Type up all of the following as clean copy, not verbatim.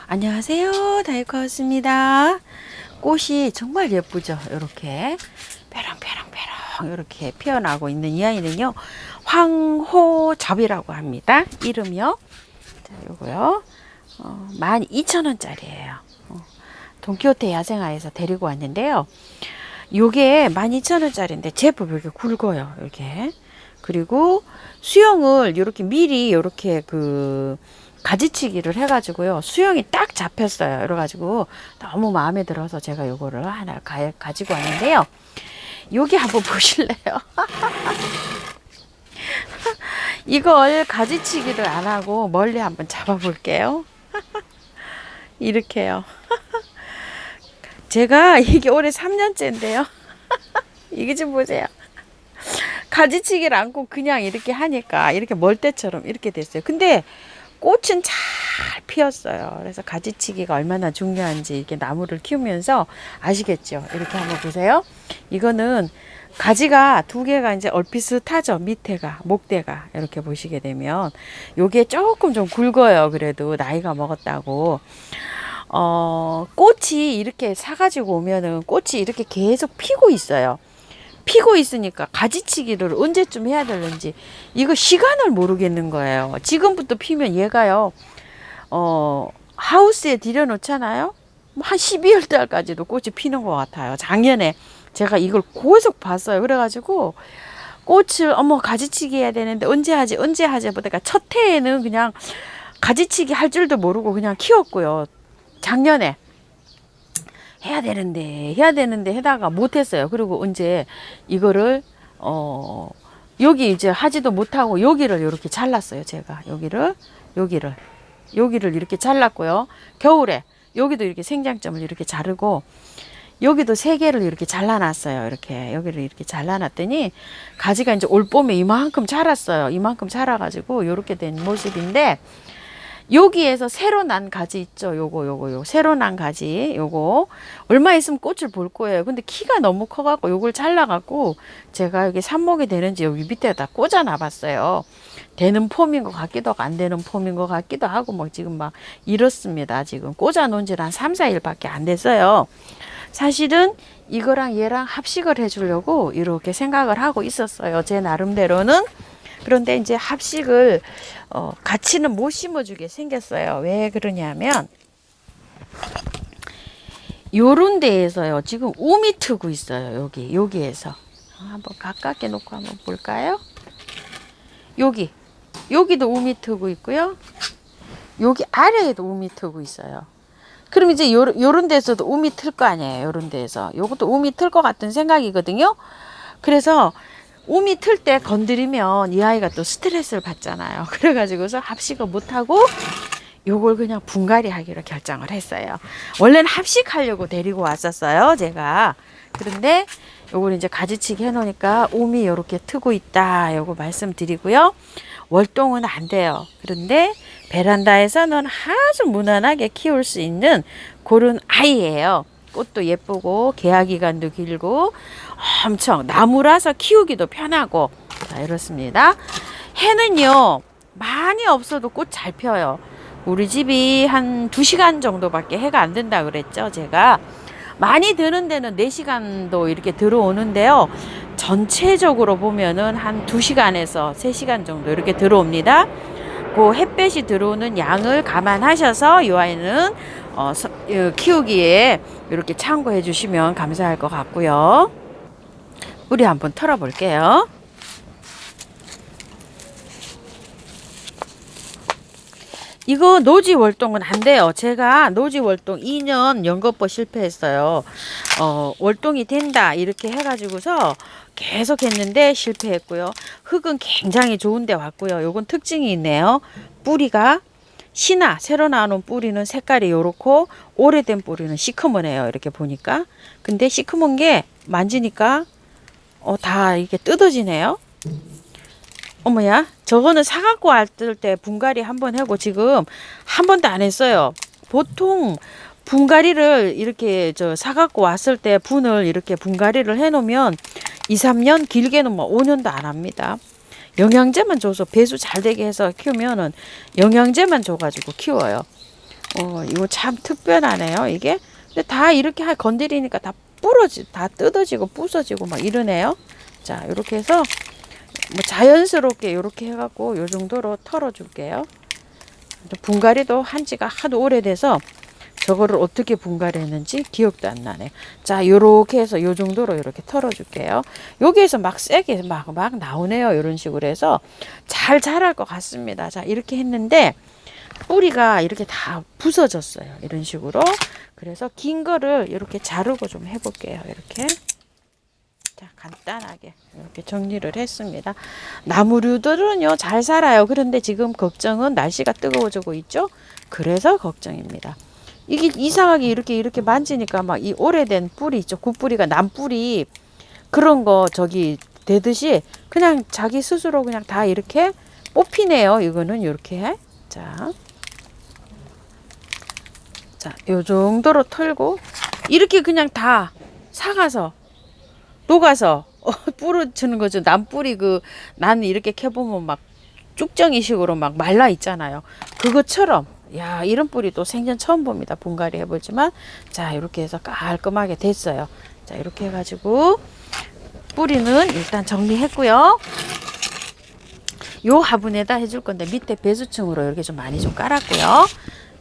안녕하세요, 다이코였습니다. 꽃이 정말 예쁘죠. 이렇게 뾰롱뾰롱뾰롱 이렇게 피어나고 있는 이 아이는요, 황호접이라고 합니다. 이름이요. 자, 요거요. 12,000원짜리예요. 돈키호테 야생화에서 데리고 왔는데요. 요게 12,000원짜리인데 제법 이렇게 굵어요. 이렇게. 그리고 수영을 이렇게 미리 이렇게 가지치기를 해가지고요. 수영이 딱 잡혔어요. 그래가지고 너무 마음에 들어서 제가 요거를 하나 가지고 왔는데요. 여기 한번 보실래요? 이걸 가지치기를 안 하고 멀리 한번 잡아 볼게요. 이렇게요. 제가 이게 올해 3년째인데요. 이게 좀 보세요. 가지치기를 않고 그냥 이렇게 하니까 이렇게 멀대처럼 이렇게 됐어요. 근데 꽃은 잘 피었어요. 그래서 가지치기가 얼마나 중요한지 이렇게 나무를 키우면서 아시겠죠? 이렇게 한번 보세요. 이거는 가지가 두 개가 이제 얼비슷하죠. 밑에가, 목대가. 이렇게 보시게 되면 요게 조금 좀 굵어요. 그래도 나이가 먹었다고. 꽃이 이렇게 사가지고 오면은 꽃이 이렇게 계속 피고 있어요. 피고 있으니까 가지치기를 언제쯤 해야 되는지 이거 시간을 모르겠는 거예요. 지금부터 피면 얘가요, 하우스에 들여놓잖아요. 한 12월 달까지도 꽃이 피는 것 같아요. 작년에 제가 이걸 계속 봤어요. 그래가지고 꽃을 가지치기 해야 되는데 언제 하지 보다가 첫 해에는 그냥 가지치기 할 줄도 모르고 그냥 키웠고요. 작년에 해야 되는데 하다가 못했어요. 그리고 언제 이거를 여기 이제 하지도 못하고 여기를 이렇게 잘랐어요. 제가 여기를 이렇게 잘랐고요. 겨울에 여기도 이렇게 생장점을 이렇게 자르고 여기도 세 개를 이렇게 잘라놨어요. 이렇게 여기를 이렇게 잘라놨더니 가지가 이제 올 봄에 이만큼 자랐어요. 이만큼 자라가지고 이렇게 된 모습인데, 여기에서 새로 난 가지 있죠. 요거 새로 난 가지 요거 얼마 있으면 꽃을 볼 거예요. 근데 키가 너무 커갖고 요걸 잘라갖고 제가 여기 삽목이 되는지 여기 밑에다 꽂아 놔봤어요. 되는 폼인 것 같기도 하고 안 되는 폼인 것 같기도 하고 뭐 지금 막 이렇습니다. 지금 꽂아 놓은 지는 한 3, 4일밖에 안 됐어요. 사실은 이거랑 얘랑 합식을 해주려고 이렇게 생각을 하고 있었어요. 제 나름대로는. 그런데 이제 합식을 같이는 못 심어주게 생겼어요. 왜 그러냐면 요런 데에서요 지금 우미 트고 있어요. 여기에서 한번 가깝게 놓고 한번 볼까요? 여기도 우미 트고 있고요. 여기 아래에도 우미 트고 있어요. 그럼 이제 요런 데서도 우미 틀 거 아니에요. 요런 데에서 요것도 우미 틀 것 같은 생각이거든요. 그래서 우미 틀 때 건드리면 이 아이가 또 스트레스를 받잖아요. 그래가지고서 합식을 못하고 요걸 그냥 분갈이 하기로 결정을 했어요. 원래는 합식하려고 데리고 왔었어요, 제가. 그런데 요걸 이제 가지치기 해놓으니까 우미 이렇게 트고 있다. 요거 말씀드리고요. 월동은 안 돼요. 그런데 베란다에서는 아주 무난하게 키울 수 있는 그런 아이예요. 꽃도 예쁘고 개화 기간도 길고 엄청 나무라서 키우기도 편하고. 자, 이렇습니다. 해는요 많이 없어도 꽃 잘 펴요. 우리 집이 한 2시간 정도밖에 해가 안 된다 그랬죠. 제가 많이 드는 데는 4시간도 이렇게 들어오는데요. 전체적으로 보면은 한 2시간에서 3시간 정도 이렇게 들어옵니다. 그 햇볕이 들어오는 양을 감안하셔서 이 아이는 키우기에 이렇게 참고해 주시면 감사할 것 같고요. 뿌리 한번 털어 볼게요. 이거 노지 월동은 안 돼요. 제가 노지 월동 2년 연거포 실패했어요. 월동이 된다 이렇게 해가지고서 계속 했는데 실패했고요. 흙은 굉장히 좋은데 왔고요. 요건 특징이 있네요. 뿌리가 새로 나오는 뿌리는 색깔이 요렇고 오래된 뿌리는 시커먼해요. 이렇게 보니까. 근데 시커먼 게 만지니까 다 이렇게 뜯어지네요. 어머야, 저거는 사갖고 왔을 때 분갈이 한번 하고 지금 한 번도 안 했어요. 보통 분갈이를 이렇게 사갖고 왔을 때 분을 이렇게 분갈이를 해놓으면 2, 3년 길게는 뭐 5년도 안 합니다. 영양제만 줘서 배수 잘 되게 해서 키우면은 영양제만 줘가지고 키워요. 이거 참 특별하네요, 이게. 근데 다 이렇게 건드리니까 다 뜯어지고 부서지고 막 이러네요. 자, 이렇게 해서 뭐 자연스럽게 이렇게 해갖고 요 정도로 털어줄게요. 분갈이도 한 지가 하도 오래돼서 저거를 어떻게 분갈이했는지 기억도 안 나네. 자, 요렇게 해서 요 정도로 이렇게 털어줄게요. 여기에서 막 세게 막 나오네요. 이런 식으로 해서 잘 자랄 것 같습니다. 자, 이렇게 했는데 뿌리가 이렇게 다 부서졌어요. 이런 식으로. 그래서 긴 거를 이렇게 자르고 좀 해볼게요. 이렇게. 자, 간단하게 이렇게 정리를 했습니다. 나무류들은요, 잘 살아요. 그런데 지금 걱정은 날씨가 뜨거워지고 있죠? 그래서 걱정입니다. 이게 이상하게 이렇게 만지니까 막 이 오래된 뿌리 있죠? 굿뿌리가 남뿌리 그런 거 저기 되듯이 그냥 자기 스스로 그냥 다 이렇게 뽑히네요. 이거는 이렇게. 자, 요 정도로 털고 이렇게 그냥 다 사가서 녹아서 뿌려주는 거죠. 남뿌리 나는 이렇게 캐보면 막 쭉정이식으로 막 말라 있잖아요. 그것처럼 야, 이런 뿌리도 생전 처음 봅니다. 분갈이 해보지만 자, 이렇게 해서 깔끔하게 됐어요. 자, 이렇게 해가지고 뿌리는 일단 정리했고요. 요 화분에다 해줄 건데 밑에 배수층으로 이렇게 좀 많이 좀 깔았고요.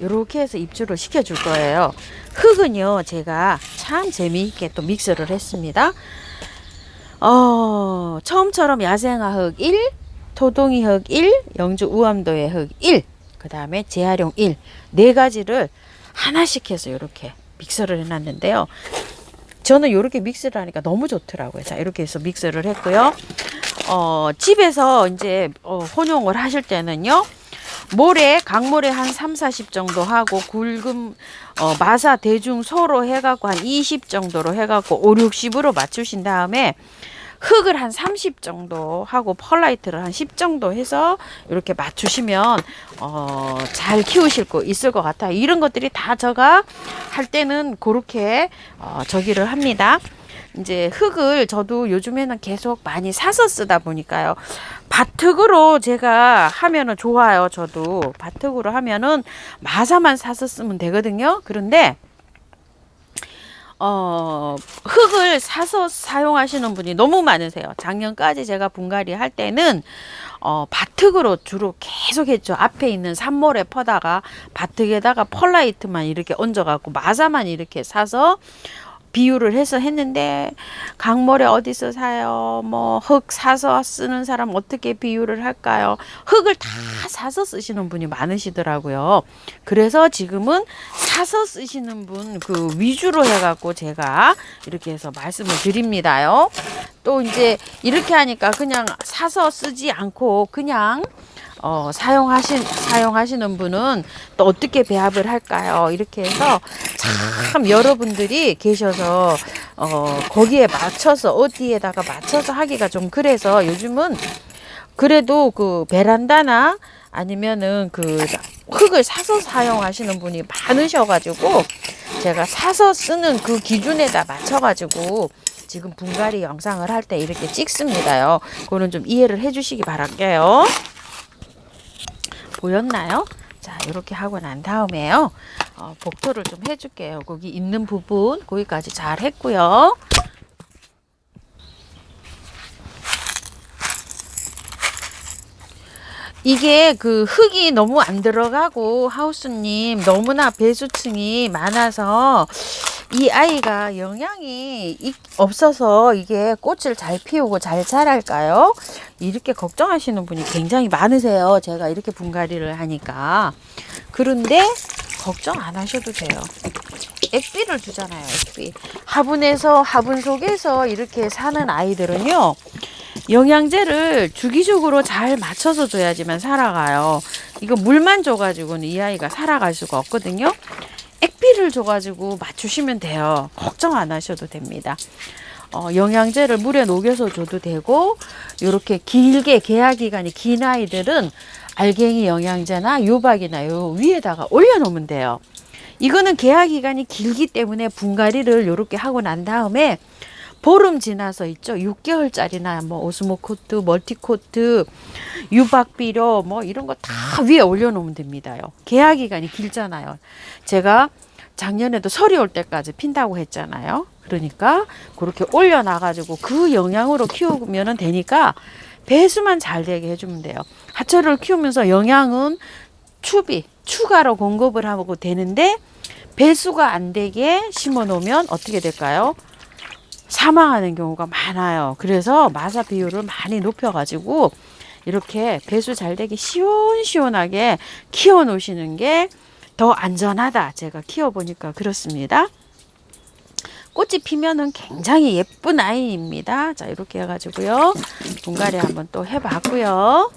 이렇게 해서 입주를 시켜줄 거예요. 흙은요, 제가 참 재미있게 또 믹스를 했습니다. 처음처럼 야생화 흙 1, 토동이 흙 1, 영주 우암도의 흙 1, 그 다음에 재활용 1, 네 가지를 하나씩 해서 이렇게 믹서를 해놨는데요. 저는 이렇게 믹스를 하니까 너무 좋더라고요. 자, 이렇게 해서 믹스를 했고요. 집에서 이제 혼용을 하실 때는요, 강모래 한 3, 40 정도 하고 굵은 마사 대중 소로 해갖고 한 20 정도로 해갖고 5, 60으로 맞추신 다음에 흙을 한 30 정도 하고 펄라이트를 한 10 정도 해서 이렇게 맞추시면 잘 키우실 거 있을 것 같아요. 이런 것들이 다 제가 할 때는 그렇게 저기를 합니다. 이제 흙을 저도 요즘에는 계속 많이 사서 쓰다 보니까요. 밭흙으로 제가 하면은 좋아요. 저도 밭흙으로 하면은 마사만 사서 쓰면 되거든요. 그런데 흙을 사서 사용하시는 분이 너무 많으세요. 작년까지 제가 분갈이 할 때는 밭흙으로 주로 계속 했죠. 앞에 있는 산모래 퍼다가 밭흙에다가 펄라이트만 이렇게 얹어갖고 마사만 이렇게 사서 비유를 해서 했는데 강모래 어디서 사요? 뭐 흙 사서 쓰는 사람 어떻게 비유를 할까요? 흙을 다 사서 쓰시는 분이 많으시더라고요. 그래서 지금은 사서 쓰시는 분 위주로 해갖고 제가 이렇게 해서 말씀을 드립니다요. 또 이제 이렇게 하니까 그냥 사서 쓰지 않고 그냥 사용하시는 분은 또 어떻게 배합을 할까요? 이렇게 해서 참 여러분들이 계셔서 거기에 맞춰서 어디에다가 맞춰서 하기가 좀 그래서 요즘은 그래도 베란다나 아니면은 흙을 사서 사용하시는 분이 많으셔가지고 제가 사서 쓰는 그 기준에다 맞춰가지고 지금 분갈이 영상을 할 때 이렇게 찍습니다요. 그거는 좀 이해를 해주시기 바랄게요. 보였나요? 자, 이렇게 하고 난 다음에요. 복토를 좀 해줄게요. 거기 있는 부분 거기까지 잘 했고요. 이게 흙이 너무 안 들어가고 하우스님 너무나 배수층이 많아서 이 아이가 영양이 없어서 이게 꽃을 잘 피우고 잘 자랄까요? 이렇게 걱정하시는 분이 굉장히 많으세요. 제가 이렇게 분갈이를 하니까. 그런데 걱정 안 하셔도 돼요. 액비를 주잖아요. 액비. 화분 속에서 이렇게 사는 아이들은요. 영양제를 주기적으로 잘 맞춰서 줘야지만 살아가요. 이거 물만 줘가지고는 이 아이가 살아갈 수가 없거든요. 액비를 줘가지고 맞추시면 돼요. 걱정 안 하셔도 됩니다. 영양제를 물에 녹여서 줘도 되고 이렇게 길게 개화기간이 긴 아이들은 알갱이 영양제나 유박이나 요 위에다가 올려놓으면 돼요. 이거는 개화기간이 길기 때문에 분갈이를 이렇게 하고 난 다음에 보름 지나서 있죠. 6개월짜리나 뭐 오스모코트, 멀티코트, 유박비료 뭐 이런 거 다 위에 올려놓으면 됩니다요. 계약 기간이 길잖아요. 제가 작년에도 설이 올 때까지 핀다고 했잖아요. 그러니까 그렇게 올려놔가지고 그 영양으로 키우면 되니까 배수만 잘 되게 해주면 돼요. 하초를 키우면서 영양은 추가로 공급을 하고 되는데 배수가 안 되게 심어 놓으면 어떻게 될까요? 사망하는 경우가 많아요. 그래서 마사 비율을 많이 높여가지고 이렇게 배수 잘 되게 시원시원하게 키워 놓으시는 게 더 안전하다. 제가 키워보니까 그렇습니다. 꽃이 피면은 굉장히 예쁜 아이입니다. 자, 이렇게 해가지고요. 분갈이 한번 또 해봤고요.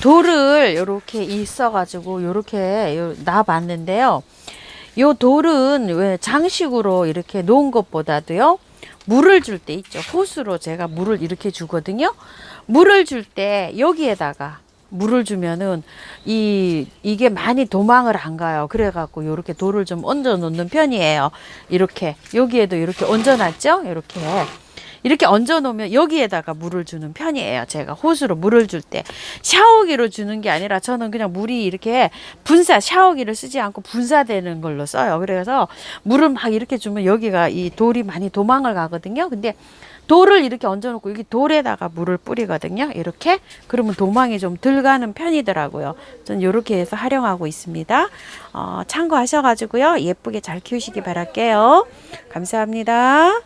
돌을 이렇게 있어가지고 이렇게 놔봤는데요. 요 돌은 왜 장식으로 이렇게 놓은 것보다도요. 물을 줄 때 있죠. 호수로 제가 물을 이렇게 주거든요. 물을 줄 때 여기에다가 물을 주면은 이게 많이 도망을 안 가요. 그래갖고 이렇게 돌을 좀 얹어 놓는 편이에요. 이렇게 여기에도 이렇게 얹어 놨죠. 이렇게 얹어 놓으면 여기에다가 물을 주는 편이에요. 제가 호수로 물을 줄 때 샤워기로 주는 게 아니라 저는 그냥 물이 이렇게 샤워기를 쓰지 않고 분사되는 걸로 써요. 그래서 물을 막 이렇게 주면 여기가 이 돌이 많이 도망을 가거든요. 근데 돌을 이렇게 얹어 놓고 여기 돌에다가 물을 뿌리거든요. 이렇게 그러면 도망이 좀 덜 가는 편이더라고요. 저는 이렇게 해서 활용하고 있습니다. 참고하셔가지고요. 예쁘게 잘 키우시기 바랄게요. 감사합니다.